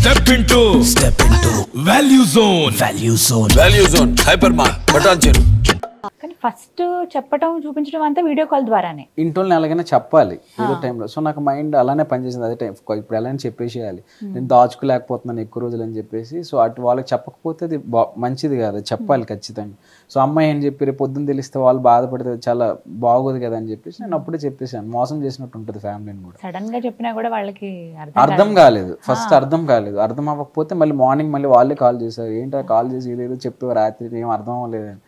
Step into Value Zone. Value Zone. Hypermart. Buttoncheru. కానీ first చెప్పడం చూపించడం అంతా వీడియో కాల్ ద్వారానే. ఇంట్లో ఎలాగైనా చెప్పాలి ఏదో టైంలో. సో నాకు మైండ్ అలానే పనిచేసింది అదే టైం. ఇప్పుడు ఎలానే చెప్పేసేయాలి, నేను దాచుకోలేకపోతున్నాను ఎక్కువ రోజులు అని చెప్పేసి. సో అటు వాళ్ళకి చెప్పకపోతే అది మంచిది కాదు, చెప్పాలి ఖచ్చితంగా. సో అమ్మాయి ఏం చెప్పి రేపు పొద్దున్న తెలిస్తే వాళ్ళు బాధపడితే చాలా బాగోదు కదా అని చెప్పేసి నేను అప్పుడే చెప్పేసాను. మోసం చేసినట్టు ఉంటుంది ఫ్యామిలీని కూడా. సడన్ గా చెప్పినా కూడా వాళ్ళకి అర్థం కాలేదు, ఫస్ట్ అర్థం కాలేదు. అర్థం అవ్వకపోతే మళ్ళీ మార్నింగ్ మళ్ళీ వాళ్ళే కాల్ చేశారు. ఏంటో కాల్ చేసి ఏదో చెప్పేవారు రాత్రి, ఏం అర్థం అవ్వలేదని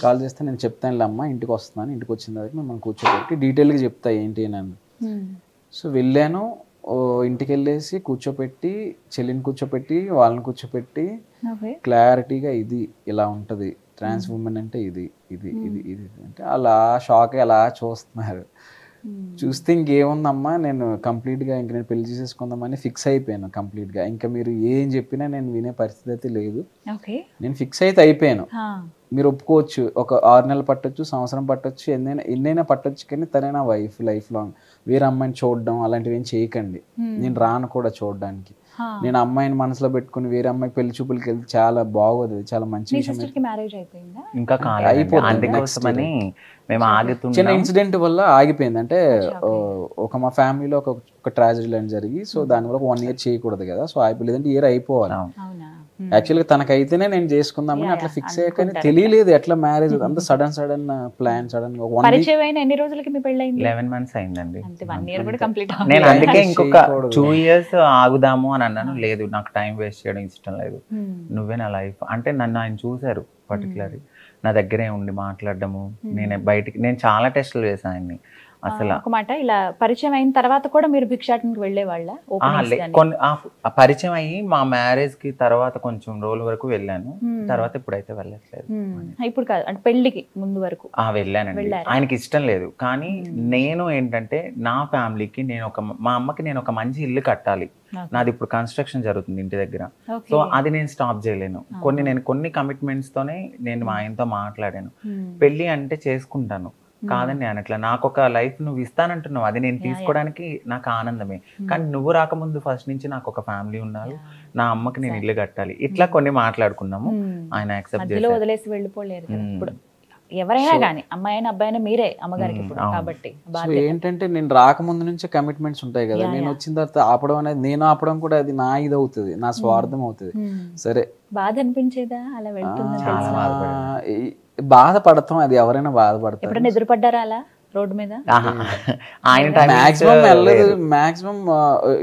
కాల్ చేస్తే నేను చెప్తానులే అమ్మ, ఇంటికి వస్తున్నాను, ఇంటికి వచ్చిన తర్వాత మనం కూర్చోబెట్టి డీటెయిల్గా చెప్తా ఏంటి అని. సో వెళ్ళాను, ఇంటికి వెళ్ళేసి కూర్చోపెట్టి, చెల్లిని కూర్చోపెట్టి, వాళ్ళని కూర్చోపెట్టి క్లారిటీగా ఇది ఇలా ఉంటుంది, ట్రాన్స్ ఉమెన్ అంటే ఇది ఇది ఇది ఇది అంటే అలా షాక్ అలా చూస్తున్నారు. చూస్తే ఇంకేముందమ్మా, నేను కంప్లీట్గా ఇంక నేను పెళ్లి చేసేసుకుందామని ఫిక్స్ అయిపోయాను కంప్లీట్గా. ఇంకా మీరు ఏం చెప్పినా నేను వినే పరిస్థితి అయితే లేదు. నేను ఫిక్స్ అయితే అయిపోయాను. మీరు ఒప్పుకోవచ్చు, ఒక 6 నెలలు పట్టొచ్చు, సంవత్సరం పట్టొచ్చు, ఎన్నైనా పట్టొచ్చు, కానీ తనే నా వైఫ్ లైఫ్ లాంగ్. వేరే అమ్మాయిని చూడడం అలాంటివి ఏం చేయకండి. నేను రాను కూడా చూడడానికి. నేను అమ్మాయిని మనసులో పెట్టుకుని వేరే అమ్మాయి పెళ్లి చూపులకి వెళ్తే చాలా బాగోదు, చాలా మంచి విషయం. చిన్న ఇన్సిడెంట్ వల్ల ఆగిపోయింది. అంటే మా ఫ్యామిలీలో ఒక ట్రాజడీ లాంటి జరిగి, సో దానివల్ల 1 year చేయకూడదు కదా, సో అయిపోలేదంటే ఇయర్ అయిపోవాలి. యాక్చువల్గా తనకైతేనే నేను చేసుకుందామని అట్లా ఫిక్స్ అయ్యా, కానీ తెలియలేదు ఎట్లా మ్యారేజ్ అంత సడన్ ప్లాన్. సడన్ గా 11 months అయిందండి. నేను అందుకే ఇంకొక 2 years ఆగుదాము అని అన్నాను. లేదు, నాకు టైం వేస్ట్ చేయడం ఇష్టం లేదు, నువ్వే నా లైఫ్ అంటే. నన్ను ఆయన చూశారు పర్టికులర్లీ, నా దగ్గరే ఉండి మాట్లాడడము. నేను చాలా టెస్టులు వేసాను ఆయన్ని. అసలు ఒక మాట, ఇలా పరిచయం అయిన తర్వాత కూడా మీరు భిక్షాటనకి వెళ్ళే వాళ్ళ? పరిచయం అయ్యి మా మ్యారేజ్ కి తర్వాత కొంచెం రోజుల వరకు వెళ్ళాను, తర్వాత ఇప్పుడైతే వెళ్ళట్లేదు. ఇప్పుడు కాదు అంటే పెళ్లికి ముందు వరకు వెళ్ళానండి. ఆయనకి ఇష్టం లేదు, కానీ నేను ఏంటంటే నా ఫ్యామిలీకి మా అమ్మకి నేను ఒక మంచి ఇల్లు కట్టాలి. నాది ఇప్పుడు కన్స్ట్రక్షన్ జరుగుతుంది ఇంటి దగ్గర. సో అది నేను స్టాప్ చేయలేను. కొన్ని కమిట్మెంట్స్ తోనే నేను మా ఆయనతో మాట్లాడాను. పెళ్లి అంటే చేసుకుంటాను కాదని నేను అట్లా, నాకు ఒక లైఫ్ నువ్వు ఇస్తానంటున్నావు, అది నేను తీసుకోవడానికి నాకు ఆనందమే. కానీ నువ్వు రాకముందు ఫస్ట్ నుంచి నాకు ఒక ఫ్యామిలీ ఉన్నారు, నా అమ్మకి నేను ఇల్లు కట్టాలి, ఇట్లా కొన్ని మాట్లాడుకున్నాము. ఆయన యాక్సెప్ట్ చేసి వదిలేసి వెళ్ళిపోలేరు. ఎవరైనా కానీ అమ్మాయినా అబ్బాయినా మీరే అమ్మగారికి కాబట్టి. ఏంటంటే నేను రాకముందు నుంచే కమిట్మెంట్స్ ఉంటాయి కదా, నేను వచ్చిన తర్వాత ఆపడం అనేది, నేను ఆపడం కూడా అది నా ఇది అవుతుంది, నా స్వార్థం అవుతుంది. సరే బాధ అనిపించేదా అలా వెళ్తుంది? బాధపడతాం, అది ఎవరైనా బాధపడతారు. ఎప్పుడైనా ఎదురుపడ్డారా అలా రోడ్డు మీద? మాక్సిమం వెళ్ళదు, మాక్సిమం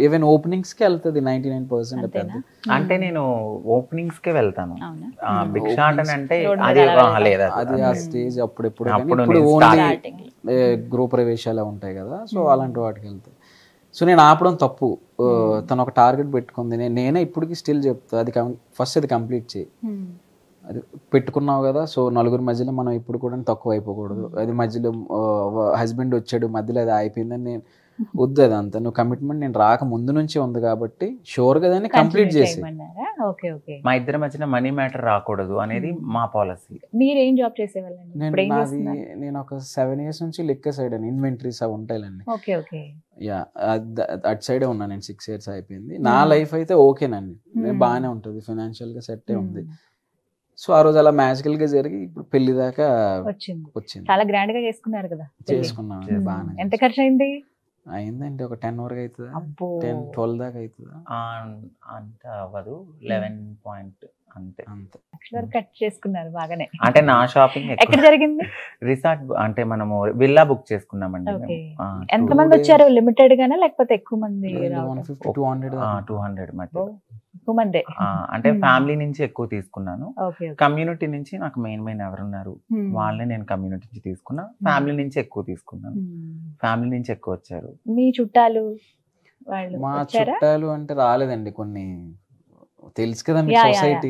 ఈవెన్ ఓపెనింగ్స్ కి వెళ్తుంది 99%. అంటే నేను ఓపెనింగ్స్ కే వెళ్తాను, భిక్షాటన అంటే అది ఆ స్టేజ్ అప్పుడు ఓన్లీ గృహ ప్రవేశాలు ఉంటాయి కదా, సో అలాంటి వాటికి వెళ్తాయి. సో నేను ఆపడం తప్పు. తను ఒక టార్గెట్ పెట్టుకుంది, నేనే ఇప్పటికి స్టిల్ చెప్తా, అది ఫస్ట్ అది కంప్లీట్ చేయి. అది పెట్టుకున్నావు కదా, సో నలుగురి మధ్యలో మనం ఇప్పుడు కూడా తక్కువ అయిపోకూడదు. అది మధ్యలో హస్బెండ్ వచ్చాడు మధ్యలో అది అయిపోయిందని నేను వద్దు. అది అంతా నువ్వు కమిట్మెంట్ నేను రాక ముందు నుంచి ఉంది కాబట్టి షూర్ గా దాన్ని కంప్లీట్ చేసి. మా ఇద్దరి మధ్యన మనీ మ్యాటర్ రాకూడదు అనేది మా పాలసీ. మీరేం జాబ్ చేసేవాళ్ళండి? నేను ఒక 7 years నుంచి లెక్క సైడ్ అని ఇన్వెంటరీస్ అవి ఉంటాయిలండి. యా, అటు సైడే ఉన్నా నేను. 6 years అయిపోయింది. నా లైఫ్ అయితే ఓకేనండి, బాగానే ఉంటుంది, ఫైనాన్షియల్ గా సెట్ ఉంది. సో ఆ రోజు అలా మ్యాజికల్ గా జరిగి ఇప్పుడు పెళ్లి దాకా వచ్చింది. చాలా గ్రాండ్ గా చేసుకున్నారు కదా? చేసుకున్నాం బాగా. ఎంత ఖర్చు అయింది? అయిందండి ఒక 10 వరకు అవుతుందా, 10-12 దాకా అవుతుందా? అంత అవ్వదు, 11 పాయింట్ అంతే. కట్ చేసుకున్నారు బాగానే. అంటే నా షాపింగ్ ఎక్కడ జరిగింది? రిసార్ట్ అంటే మనము విల్లా బుక్ చేసుకున్నామండి. ఎంత మంది వచ్చారు? లిమిటెడ్ గానా లేకపోతే ఎక్కువ మంది? 200 మధ్య ఎక్కువ మంది. అంటే ఫ్యామిలీ నుంచి ఎక్కువ తీసుకున్నాను, కమ్యూనిటీ నుంచి నాకు మెయిన్ ఎవరున్నారు వాళ్ళని నేను కమ్యూనిటీ నుంచి తీసుకున్నా, ఫ్యామిలీ నుంచి ఎక్కువ తీసుకున్నాను. ఫ్యామిలీ నుంచి ఎక్కువ వచ్చారు. మీ చుట్టాలు మా చుట్టాలు అంటే రాలేదండి, కొన్ని తెలుసు కదా మీకు సొసైటీ.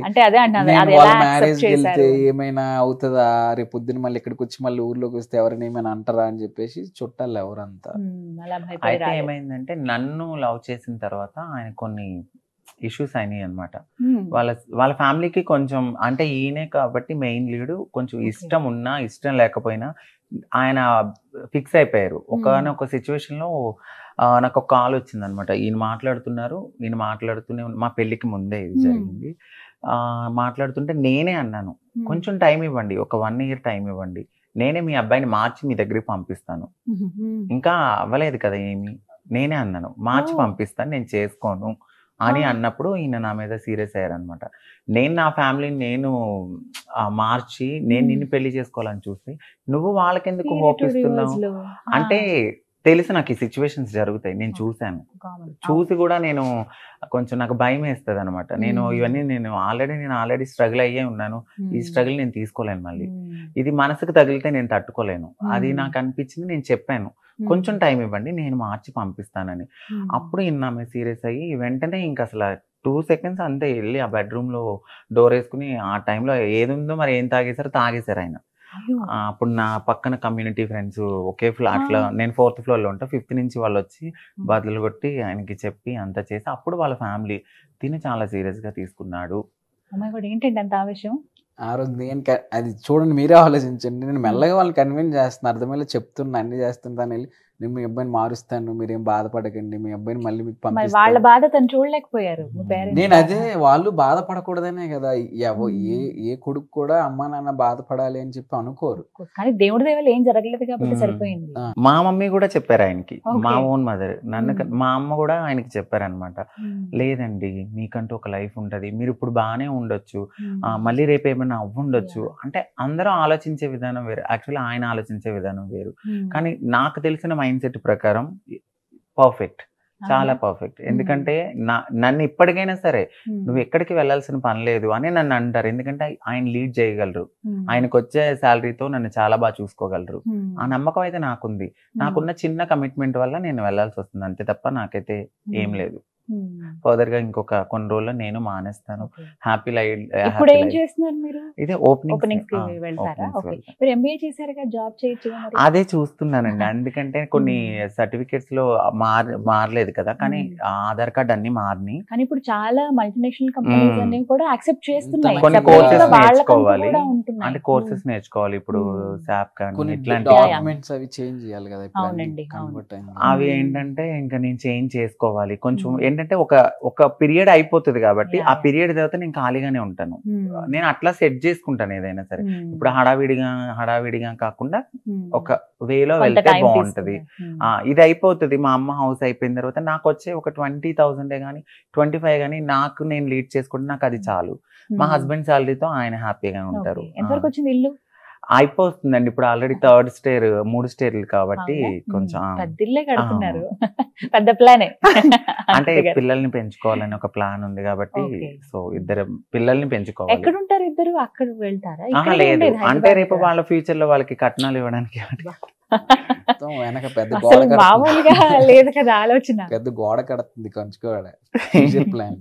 వాళ్ళ మ్యారేజ్కి వెళ్తే ఏమైనా అవుతుందా, రేపు పొద్దున మళ్ళీ ఇక్కడికి వచ్చి మళ్ళీ ఊర్లోకి వస్తే ఎవరైనా ఏమైనా అంటారా అని చెప్పేసి చుట్టాలు ఎవరంతా. అయితే ఏమైందంటే నన్ను లవ్ చేసిన తర్వాత ఆయన కొన్ని ఇష్యూస్ అయినాయి అనమాట. వాళ్ళ ఫ్యామిలీకి కొంచెం, అంటే ఈయనే కాబట్టి మెయిన్ లీడు, కొంచెం ఇష్టం ఉన్నా ఇష్టం లేకపోయినా ఆయన ఫిక్స్ అయిపోయారు. ఒకనొక సిచ్యువేషన్ లో నాకు ఒక కాల్ వచ్చింది అనమాట. ఈయన మాట్లాడుతున్నారు, ఈయన మాట్లాడుతూనే మా పెళ్ళికి ముందే ఇది జరిగింది. మాట్లాడుతుంటే నేనే అన్నాను, కొంచెం టైం ఇవ్వండి, ఒక 1 year టైం ఇవ్వండి, నేనే మీ అబ్బాయిని మార్చి మీ దగ్గరికి పంపిస్తాను. ఇంకా అవ్వలేదు కదా ఏమి, నేనే అన్నాను మార్చి పంపిస్తాను, నేను చేసుకోను అని అన్నప్పుడు ఈయన నా మీద సీరియస్ అయ్యారనమాట. నేను నా ఫ్యామిలీని నేను మార్చి నేను నిన్ను పెళ్లి చేసుకోవాలని చూస్తే నువ్వు వాళ్ళకెందుకు హోప్ ఇస్తున్నావు అంటే, తెలుసు నాకు ఈ సిచ్యువేషన్స్ జరుగుతాయి, నేను చూశాను. చూసి కూడా నేను కొంచెం నాకు భయం వేస్తుంది అనమాట. ఇవన్నీ నేను ఆల్రెడీ స్ట్రగుల్ అయ్యే ఉన్నాను. ఈ స్ట్రగుల్ నేను తీసుకోలేను, మళ్ళీ ఇది మనసుకు తగిలితే నేను తట్టుకోలేను. అది నాకు అనిపించింది, నేను చెప్పాను కొంచెం టైం ఇవ్వండి, నేను మార్చి పంపిస్తానని. అప్పుడు ఆమె సీరియస్ అయ్యి వెంటనే ఇంకా అసలు 2 seconds అంతే వెళ్ళి ఆ బెడ్రూమ్ లో డోర్ వేసుకుని, ఆ టైంలో ఏది ఉందో మరి ఏం తాగేశారు ఆయన. అప్పుడు నా పక్కన కమ్యూనిటీ ఫ్రెండ్స్ ఒకే ఫ్లాట్ లో, నేను 4th floor లో ఉంటా, 5th నుంచి వాళ్ళు వచ్చి బదులు కొట్టి ఆయనకి చెప్పి అంతా చేసి, అప్పుడు వాళ్ళ ఫ్యామిలీ తిని చాలా సీరియస్ గా తీసుకున్నాడు. ఏంటంటే అంత ఆవేశం ఆ రోజు నేను అది చూడండి, మీరే ఆలోచించండి. నేను మెల్లగా వాళ్ళని కన్విన్స్ చేస్తాను, అర్థమయ్యేలా చెప్తున్నా, అన్ని చేస్తుంటాను. వెళ్ళి నేను మీ అబ్బాయిని మారుస్తాను, మీరేం బాధపడకండి, మీ అబ్బాయిని మళ్ళీ మీకు పంపిస్తాను. వాళ్ళ బాధ తను చూడలేకపోయారు. నేను అదే, వాళ్ళు బాధపడకూడదనే కదా, ఏ కొడుకు కూడా అమ్మా నాన్న బాధపడాలి అని చెప్పి అనుకోరు. కానీ దేవుడి దేవాలు ఏం జరగలేదు కాబట్టి సరిపోయింది. మా మమ్మీ కూడా చెప్పారు ఆయనకి, మా ఓన్ మదర్ మా అమ్మ కూడా ఆయనకి చెప్పారనమాట. లేదండి, మీకంటూ ఒక లైఫ్ ఉంటది, మీరు ఇప్పుడు బాగానే ఉండొచ్చు, మళ్ళీ రేపు ఏమైనా అవ్వుండొచ్చు. అంటే అందరూ ఆలోచించే విధానం వేరు, యాక్చువల్లీ ఆయన ఆలోచించే విధానం వేరు. కానీ నాకు తెలిసిన మైండ్ సెట్ ప్రకారం పర్ఫెక్ట్, చాలా పర్ఫెక్ట్. ఎందుకంటే నన్ను ఇప్పటికైనా సరే నువ్వు ఎక్కడికి వెళ్ళాల్సిన పని లేదు అని నన్ను అంటారు. ఎందుకంటే ఆయన లీడ్ చేయగలరు, ఆయనకు వచ్చే శాలరీతో నన్ను చాలా బాగా చూసుకోగలరు. ఆ నమ్మకం అయితే నాకుంది. నాకున్న చిన్న కమిట్మెంట్ వల్ల నేను వెళ్ళాల్సి వస్తుంది అంతే తప్ప నాకైతే ఏం లేదు. ఫర్దర్ గా ఇంకొక కొన్ని రోజుల్లో నేను మానేస్తాను. Happy life. ఇదే ఓపెనింగ్ అదే చూస్తున్నానండి. ఎందుకంటే కొన్ని సర్టిఫికేట్స్ లో మారలేదు కదా, కానీ ఆధార్ కార్డ్ అన్ని మారినాయి. కానీ ఇప్పుడు చాలా మల్టీనేషనల్ కంపెనీస్ అన్ని కూడా యాక్సెప్ట్ చేస్తున్నాయి. కొన్ని కోర్సెస్ నేర్చుకోవాలి, అంటే కోర్సెస్ నేర్చుకోవాలి ఇప్పుడు. సాప్ కానీ ఇట్లాంటి డాక్యుమెంట్స్ అవి చేంజ్ చేయాలి కదా. అవి ఏంటంటే ఇంకా నేను చేంజ్ చేసుకోవాలి కొంచెం. ఏంటంటే ఒక పీరియడ్ అయిపోతుంది కాబట్టి ఆ పీరియడ్ తర్వాత నేను ఖాళీగానే ఉంటాను. నేను అట్లా సెట్ చేసుకుంటాను ఏదైనా సరే. ఇప్పుడు హడావిడిగా కాకుండా ఒక వేలో వెళ్తే బాగుంటది. ఇది అయిపోతుంది, మా అమ్మ హౌస్ అయిపోయిన తర్వాత నాకు వచ్చే ఒక 20,000 కానీ 25 కానీ నాకు నేను లీడ్ చేసుకుంటే నాకు అది చాలు. మా హస్బెండ్ శాలరీతో ఆయన హ్యాపీగా ఉంటారు. ఎంతవరకు వచ్చింది ఇల్లు? అయిపోతుందండి, ఇప్పుడు ఆల్రెడీ 3rd స్టేర్ 3 స్టేర్లు కాబట్టి కొంచెం పెద్ద ప్లానే. అంటే పిల్లల్ని పెంచుకోవాలని ఒక ప్లాన్ ఉంది కాబట్టి, సో ఇద్దరు పిల్లల్ని పెంచుకోవాలి. ఎక్కడ ఉంటారు ఇద్దరు? అక్కడ వెళ్తారా? లేదు, అంటే రేపు వాళ్ళ ఫ్యూచర్ లో వాళ్ళకి కట్నాలు ఇవ్వడానికి వెనక పెద్ద మామూలుగా లేదు కదా ఆలోచన. పెద్ద గోడ కడుతుంది కంచుకోవాలి ప్లాన్.